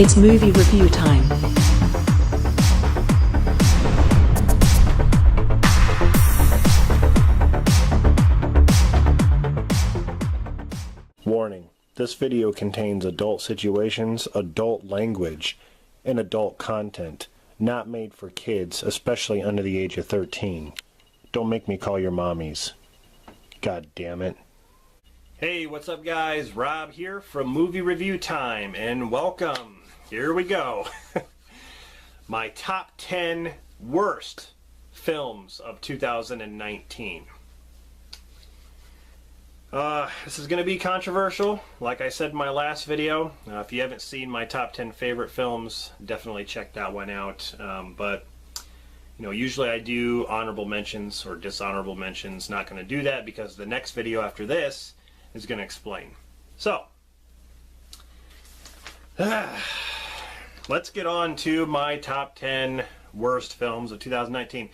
It's movie review time. Warning, this video contains adult situations, adult language, and adult content, not made for kids, especially under the age of 13. Don't make me call your mommies. God damn it. Hey, what's up guys? Rob here from Movie Review Time, and welcome. Here we go. My top 10 worst films of 2019. This is going to be controversial. Like I said in my last video, if you haven't seen my top 10 favorite films, definitely check that one out. But you know, usually I do honorable mentions or dishonorable mentions. Not going to do that because the next video after this is going to explain. So, let's get on to my top 10 worst films of 2019.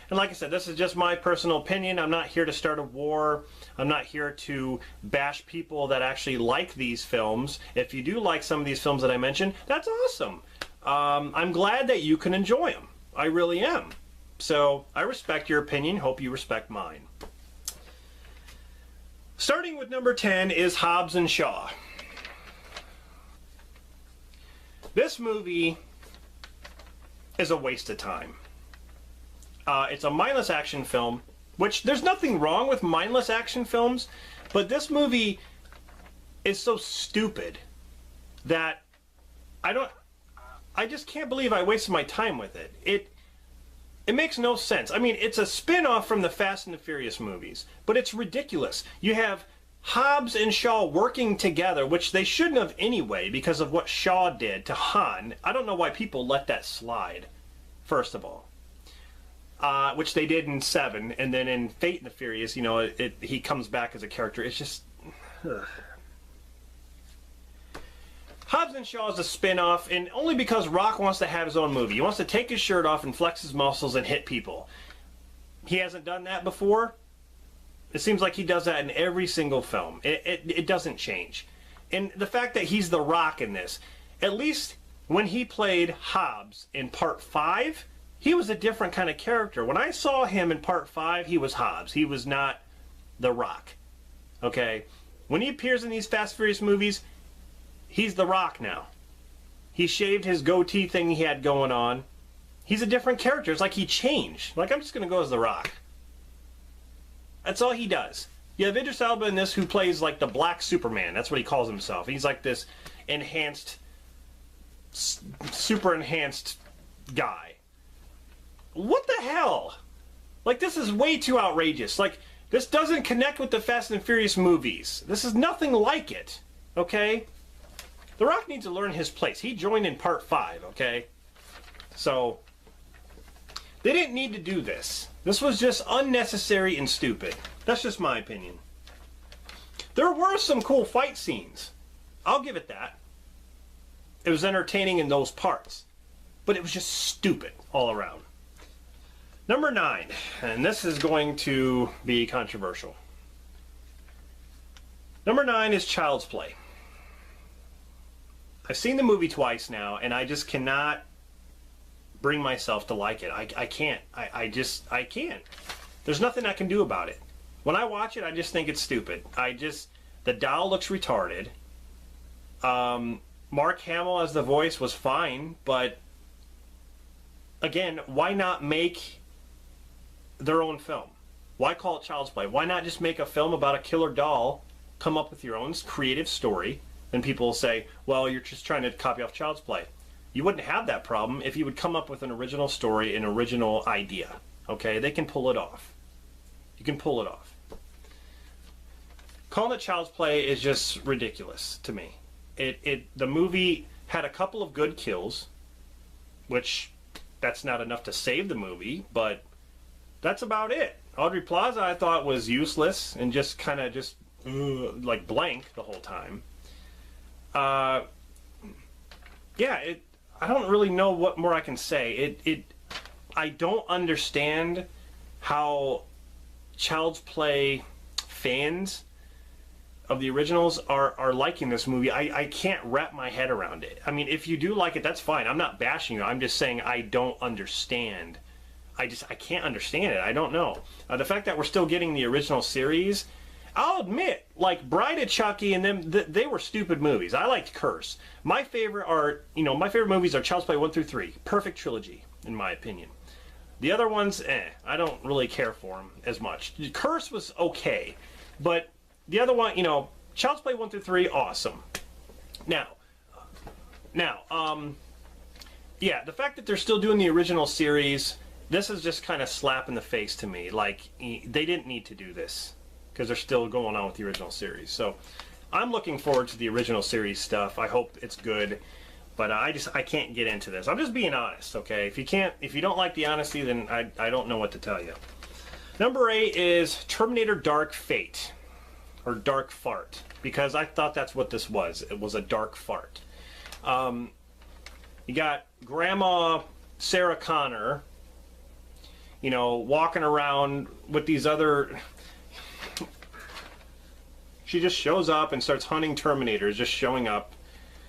And like I said, this is just my personal opinion. I'm not here to start a war. I'm not here to bash people that actually like these films. If you do like some of these films that I mentioned, that's awesome. I'm glad that you can enjoy them. I really am. So I respect your opinion. Hope you respect mine. Starting with number 10 is Hobbs and Shaw. This movie is a waste of time. It's a mindless action film, which there's nothing wrong with mindless action films, but this movie is so stupid that I just can't believe I wasted my time with it. It makes no sense. I mean, it's a spin-off from the Fast and the Furious movies, but it's ridiculous. You have Hobbs and Shaw working together, which they shouldn't have anyway because of what Shaw did to Han. I don't know why people let that slide, first of all. Which they did in 7, and then in Fate and the Furious, you know, he comes back as a character. It's just... Hobbs and Shaw is a spin-off, and only because Rock wants to have his own movie. He wants to take his shirt off and flex his muscles and hit people. He hasn't done that before. It seems like he does that in every single film. It doesn't change. And the fact that he's the Rock in this, at least when he played Hobbs in Part 5, he was a different kind of character. When I saw him in Part 5, he was Hobbs. He was not the Rock. Okay? When he appears in these Fast and Furious movies, he's the Rock now. He shaved his goatee thing he had going on. He's a different character. It's like he changed. Like, I'm just going to go as the Rock. That's all he does. You have Idris Elba in this who plays like the Black Superman. That's what he calls himself. He's like this enhanced, super enhanced guy. What the hell? Like, this is way too outrageous. Like, this doesn't connect with the Fast and Furious movies. This is nothing like it. Okay? The Rock needs to learn his place. He joined in Part 5, okay? So, they didn't need to do this. This was just unnecessary and stupid. That's just my opinion. There were some cool fight scenes. I'll give it that. It was entertaining in those parts. But it was just stupid all around. Number 9, and this is going to be controversial. Number 9 is Child's Play. I've seen the movie twice now, and I just cannot bring myself to like it. I can't. I can't. There's nothing I can do about it. When I watch it, I just think it's stupid. The doll looks retarded. Mark Hamill as the voice was fine, but again, why not make their own film? Why call it Child's Play? Why not just make a film about a killer doll, come up with your own creative story, and people will say, well, you're just trying to copy off Child's Play. You wouldn't have that problem if you would come up with an original story, an original idea. Okay? They can pull it off. You can pull it off. Calling it Child's Play is just ridiculous to me. The movie had a couple of good kills, which that's not enough to save the movie, but that's about it. Aubrey Plaza, I thought, was useless and just kind of like blank the whole time. Yeah, I don't really know what more I can say. I don't understand how Child's Play fans of the originals are liking this movie. I can't wrap my head around it. I mean, if you do like it, that's fine. I'm not bashing you. I'm just saying I don't understand. I can't understand it. I don't know. The fact that we're still getting the original series, I'll admit, like Bride of Chucky and them, they were stupid movies. I liked Curse. My favorite movies are Child's Play 1 through 3. Perfect trilogy, in my opinion. The other ones, I don't really care for them as much. Curse was okay, but the other one, Child's Play 1 through 3, awesome. Now, yeah, the fact that they're still doing the original series, this is just kind of slap in the face to me. Like, they didn't need to do this because they're still going on with the original series. So, I'm looking forward to the original series stuff. I hope it's good. But I can't get into this. I'm just being honest, okay? If you don't like the honesty, then I don't know what to tell you. Number 8 is Terminator Dark Fate, or Dark Fart, because I thought that's what this was. It was a dark fart. You got Grandma Sarah Connor, walking around with these other... She just shows up and starts hunting Terminators, just showing up,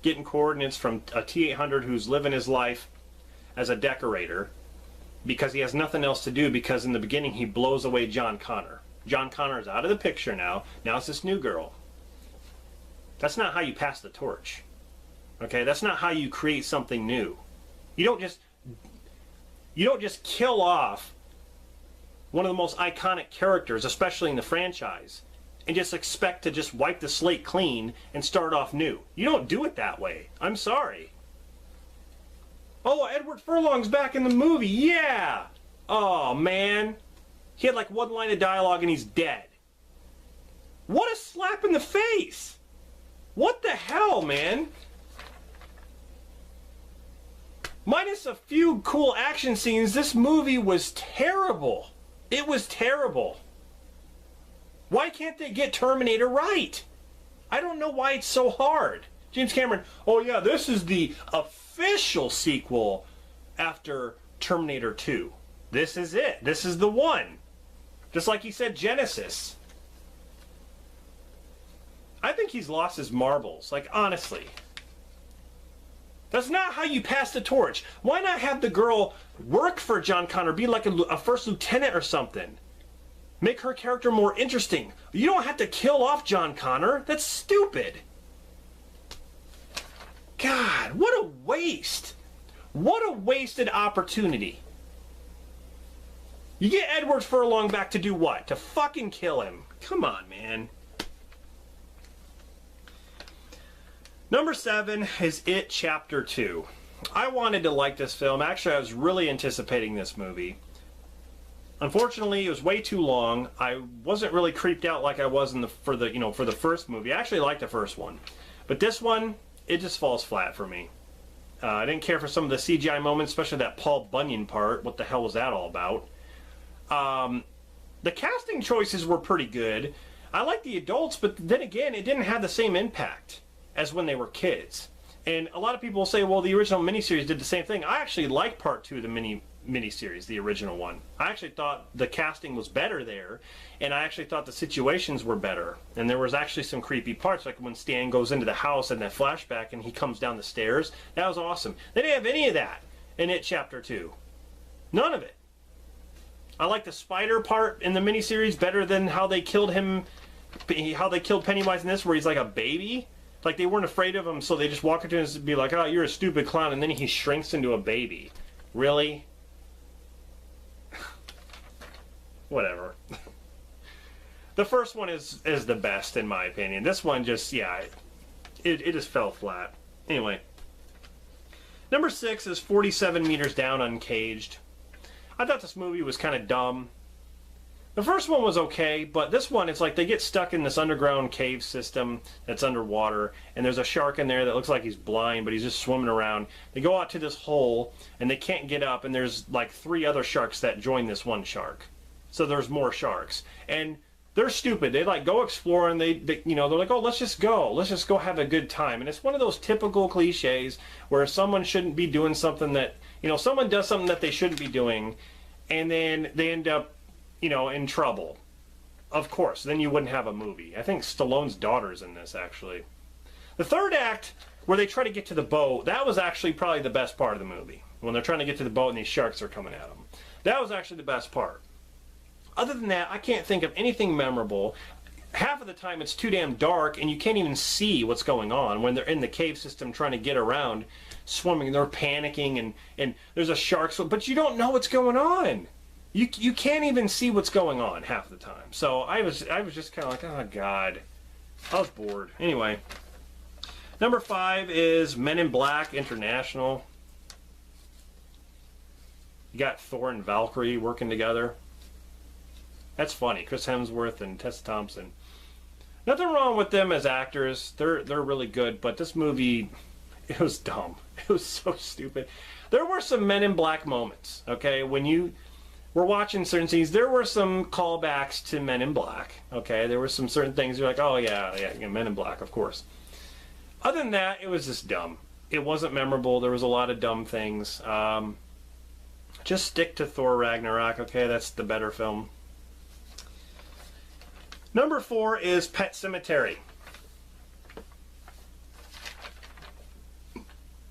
getting coordinates from a T-800 who's living his life as a decorator because he has nothing else to do, because in the beginning he blows away John Connor. John Connor is out of the picture now. Now it's this new girl. That's not how you pass the torch. Okay? That's not how you create something new. You don't just kill off one of the most iconic characters, especially in the franchise, and just expect to just wipe the slate clean and start off new. You don't do it that way. I'm sorry. Oh, Edward Furlong's back in the movie. Yeah! Oh, man. He had like one line of dialogue and he's dead. What a slap in the face! What the hell, man? Minus a few cool action scenes, this movie was terrible. It was terrible. Why can't they get Terminator right? I don't know why it's so hard. James Cameron, oh yeah, this is the official sequel after Terminator 2. This is it. This is the one. Just like he said Genesis. I think he's lost his marbles. Like, honestly. That's not how you pass the torch. Why not have the girl work for John Connor, be like a first lieutenant or something? Make her character more interesting. You don't have to kill off John Connor. That's stupid. God, what a waste. What a wasted opportunity. You get Edward Furlong back to do what? To fucking kill him. Come on, man. Number 7 is It Chapter 2. I wanted to like this film. Actually, I was really anticipating this movie. Unfortunately, it was way too long. I wasn't really creeped out like I was for the first movie. I actually liked the first one, but this one, it just falls flat for me. I didn't care for some of the CGI moments, especially that Paul Bunyan part. What the hell was that all about? The casting choices were pretty good. I liked the adults, but then again, it didn't have the same impact as when they were kids. And a lot of people say, well, the original miniseries did the same thing. I actually liked part 2 of the miniseries, the original one. I actually thought the casting was better there, and I actually thought the situations were better. And there was actually some creepy parts, like when Stan goes into the house and that flashback and he comes down the stairs. That was awesome. They didn't have any of that in It Chapter 2. None of it. I like the spider part in the miniseries better than how they killed him, how they killed Pennywise in this, where he's like a baby. Like, they weren't afraid of him, so they just walk up to him and be like, oh, you're a stupid clown, and then he shrinks into a baby. Really? Whatever. The first one is the best, in my opinion. This one just, yeah, it just fell flat. Anyway. Number 6 is 47 Meters Down, Uncaged. I thought this movie was kind of dumb. The first one was okay, but this one, it's like they get stuck in this underground cave system that's underwater, and there's a shark in there that looks like he's blind, but he's just swimming around. They go out to this hole, and they can't get up, and there's like 3 other sharks that join this one shark. So there's more sharks. And they're stupid. They like go explore, and they're like, oh, let's just go have a good time. And it's one of those typical cliches where someone shouldn't be doing something that, someone does something that they shouldn't be doing, and then they end up in trouble. Of course, then you wouldn't have a movie. I think Stallone's daughter's in this, actually. The third act, where they try to get to the boat, that was actually probably the best part of the movie. When they're trying to get to the boat and these sharks are coming at them. That was actually the best part. Other than that, I can't think of anything memorable. Half of the time it's too damn dark and you can't even see what's going on when they're in the cave system trying to get around, swimming. They're panicking and there's a shark, but you don't know what's going on. You can't even see what's going on half the time. So I was just kind of like, oh God, I was bored. Anyway, number 5 is Men in Black International. You got Thor and Valkyrie working together. That's funny. Chris Hemsworth and Tessa Thompson. Nothing wrong with them as actors. They're really good. But this movie, it was dumb. It was so stupid. There were some Men in Black moments. Okay, when you were watching certain scenes, there were some callbacks to Men in Black. Okay, there were some certain things you're like, oh yeah, Men in Black, of course. Other than that, it was just dumb. It wasn't memorable. There was a lot of dumb things. Just stick to Thor Ragnarok. Okay, that's the better film. Number 4 is Pet Sematary.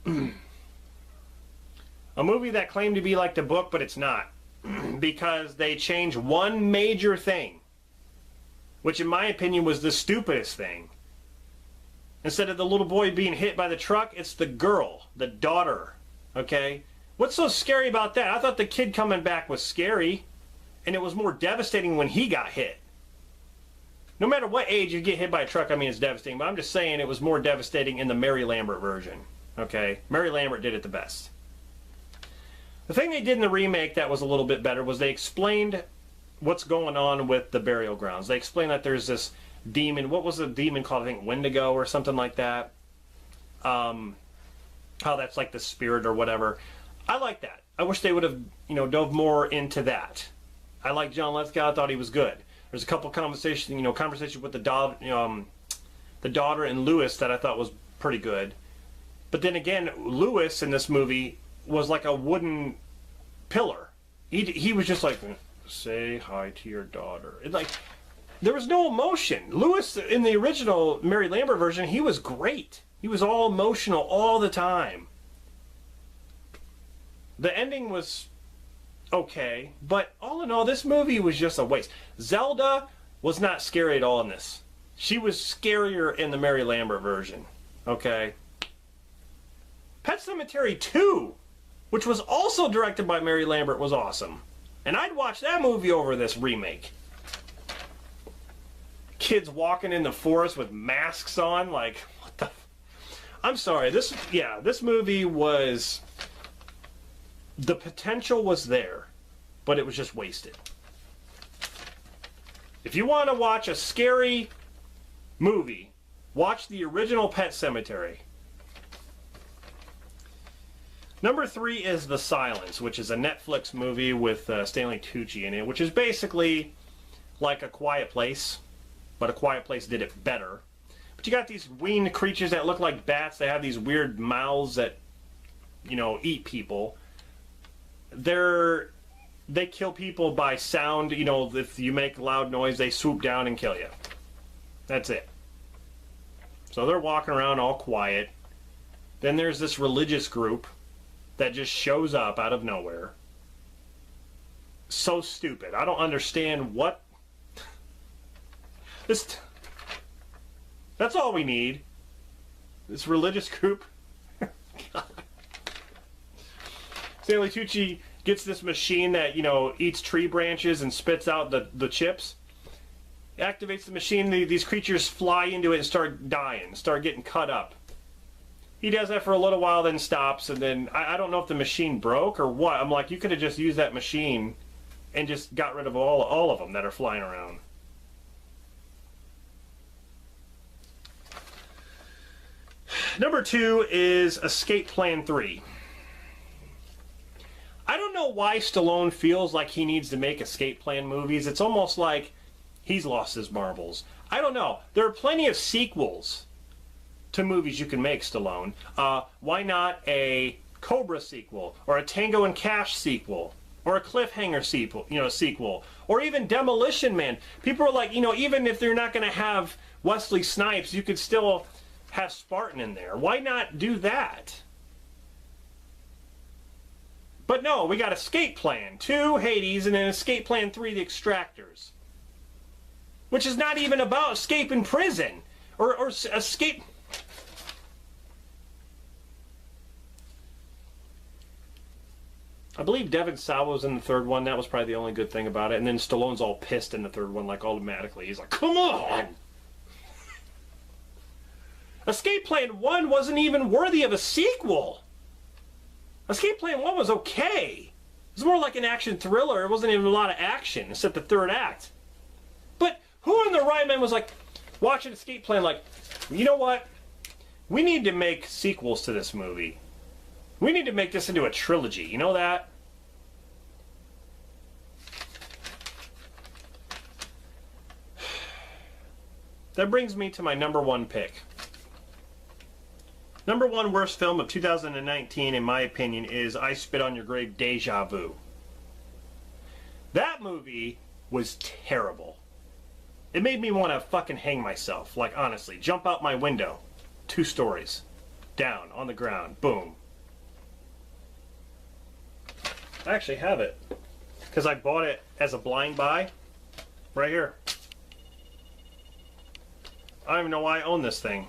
A movie that claimed to be like the book, but it's not. Because they changed one major thing, which in my opinion was the stupidest thing. Instead of the little boy being hit by the truck, it's the girl, the daughter. Okay? What's so scary about that? I thought the kid coming back was scary, and it was more devastating when he got hit. No matter what age you get hit by a truck, I mean, it's devastating. But I'm just saying it was more devastating in the Mary Lambert version. Okay? Mary Lambert did it the best. The thing they did in the remake that was a little bit better was they explained what's going on with the burial grounds. They explained that there's this demon. What was the demon called? I think Wendigo or something like that. How that's like the spirit or whatever. I like that. I wish they would have, dove more into that. I like John Lithgow. I thought he was good. There's a couple conversations with the daughter and Lewis that I thought was pretty good. But then again, Lewis in this movie was like a wooden pillar. He was just like, say hi to your daughter. There was no emotion. Lewis in the original Mary Lambert version, he was great. He was all emotional all the time. The ending was okay, but all in all, this movie was just a waste. Zelda was not scary at all in this. She was scarier in the Mary Lambert version. Okay? Pet Sematary 2, which was also directed by Mary Lambert, was awesome. And I'd watch that movie over this remake. Kids walking in the forest with masks on, like, what the... I'm sorry, this movie was... The potential was there, but it was just wasted. If you want to watch a scary movie, watch the original Pet Sematary. Number 3 is The Silence, which is a Netflix movie with Stanley Tucci in it, which is basically like A Quiet Place, but A Quiet Place did it better. But you got these winged creatures that look like bats. They have these weird mouths that, eat people. They kill people by sound. If you make loud noise, they swoop down and kill you. That's it. So they're walking around all quiet. Then there's this religious group that just shows up out of nowhere. So stupid. I don't understand what... That's all we need. This religious group. Stanley Tucci gets this machine that, eats tree branches and spits out the chips. Activates the machine, these creatures fly into it and start dying, start getting cut up. He does that for a little while, then stops, and then I don't know if the machine broke or what. I'm like, you could have just used that machine and just got rid of all of them that are flying around. Number 2 is Escape Plan 3. I don't know why Stallone feels like he needs to make escape plan movies. It's almost like he's lost his marbles. I don't know. There are plenty of sequels to movies you can make, Stallone. Why not a Cobra sequel or a Tango and Cash sequel? or a cliffhanger sequel, or even Demolition Man. People are like, even if they're not going to have Wesley Snipes, you could still have Spartan in there. Why not do that? But no, we got Escape Plan 2, Hades, and then Escape Plan 3, The Extractors. Which is not even about escaping prison. Or escape... I believe Devon Sawa was in the third one. That was probably the only good thing about it. And then Stallone's all pissed in the third one, like automatically. He's like, come on! Escape Plan 1 wasn't even worthy of a sequel. Escape Plan 1 was okay. It was more like an action thriller. It wasn't even a lot of action, except the third act. But who in the right mind was like, watching Escape Plan like, you know what? We need to make sequels to this movie. We need to make this into a trilogy. You know that? That brings me to my number one pick. Number one worst film of 2019, in my opinion, is I Spit on Your Grave, Deja Vu. That movie was terrible. It made me want to fucking hang myself. Like, honestly, jump out my window. 2 stories. Down, on the ground. Boom. I actually have it. Because I bought it as a blind buy. Right here. I don't even know why I own this thing.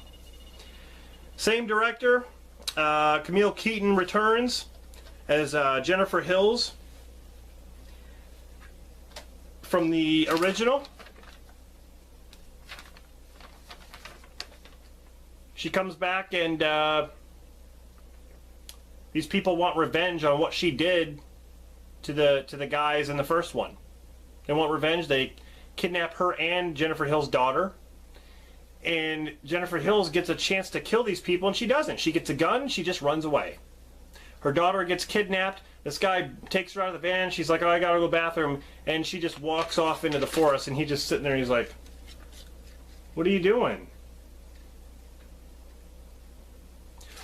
Same director. Camille Keaton returns as Jennifer Hills from the original. She comes back and these people want revenge on what she did to the guys in the first one. They want revenge. They kidnap her and Jennifer Hills' daughter. And Jennifer Hills gets a chance to kill these people, and she doesn't. She gets a gun, she just runs away. Her daughter gets kidnapped. This guy takes her out of the van. She's like, oh, I gotta go to the bathroom. And she just walks off into the forest, and he's just sitting there, and he's like, what are you doing?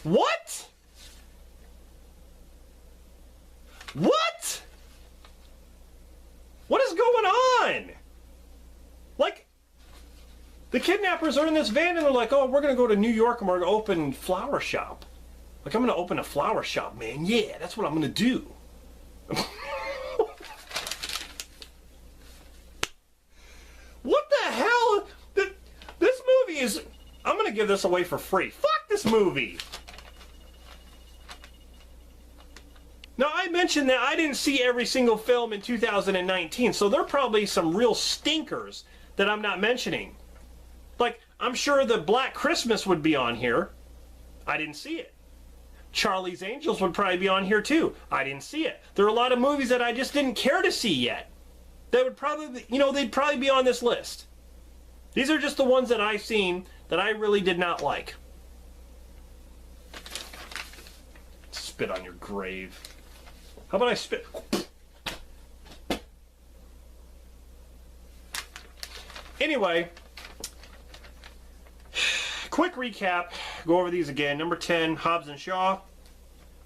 What? What? What is going on? Like, the kidnappers are in this van and they're like, oh, we're going to go to New York and we're going to open flower shop. Like, I'm going to open a flower shop, man. Yeah, that's what I'm going to do. What the hell? This movie is... I'm going to give this away for free. Fuck this movie. Now, I mentioned that I didn't see every single film in 2019, so there are probably some real stinkers that I'm not mentioning. Like, I'm sure the Black Christmas would be on here. I didn't see it. Charlie's Angels would probably be on here too. I didn't see it. There are a lot of movies that I just didn't care to see yet. That would probably, they'd probably be on this list. These are just the ones that I've seen that I really did not like. Spit on your grave. How about I spit? Anyway, quick recap. Go over these again. Number 10, Hobbs and Shaw.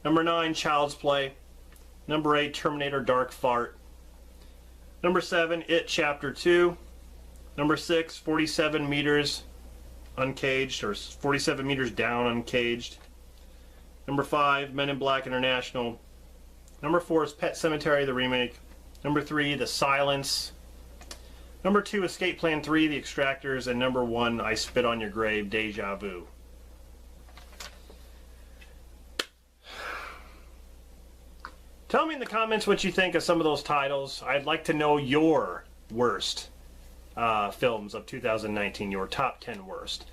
Number 9, Child's Play. Number 8, Terminator Dark Fart. Number 7, It Chapter 2. Number 6, 47 Meters Uncaged, or 47 Meters Down Uncaged. Number 5, Men in Black International. Number 4 is Pet Sematary, the remake. Number 3, The Silence. Number 2, Escape Plan 3, The Extractors. And number 1, I Spit on Your Grave, Deja Vu. Tell me in the comments what you think of some of those titles. I'd like to know your worst films of 2019, your top 10 worst.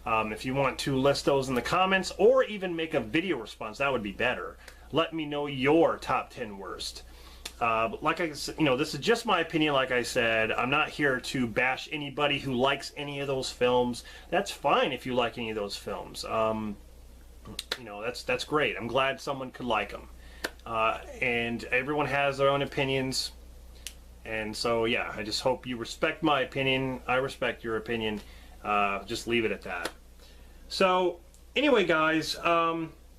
If you want to list those in the comments or even make a video response, that would be better. Let me know your top 10 worst. Like I said, this is just my opinion. Like I said, I'm not here to bash anybody who likes any of those films. That's fine if you like any of those films. That's great. I'm glad someone could like them. And everyone has their own opinions. And so, yeah, I just hope you respect my opinion. I respect your opinion. Just leave it at that. So, anyway, guys,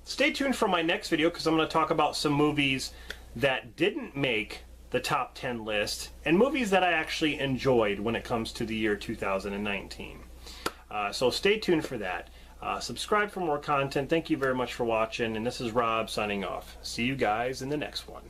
stay tuned for my next video because I'm going to talk about some movies that didn't make the top 10 list, and movies that I actually enjoyed when it comes to the year 2019. So stay tuned for that. Subscribe for more content. Thank you very much for watching, and this is Rob signing off. See you guys in the next one.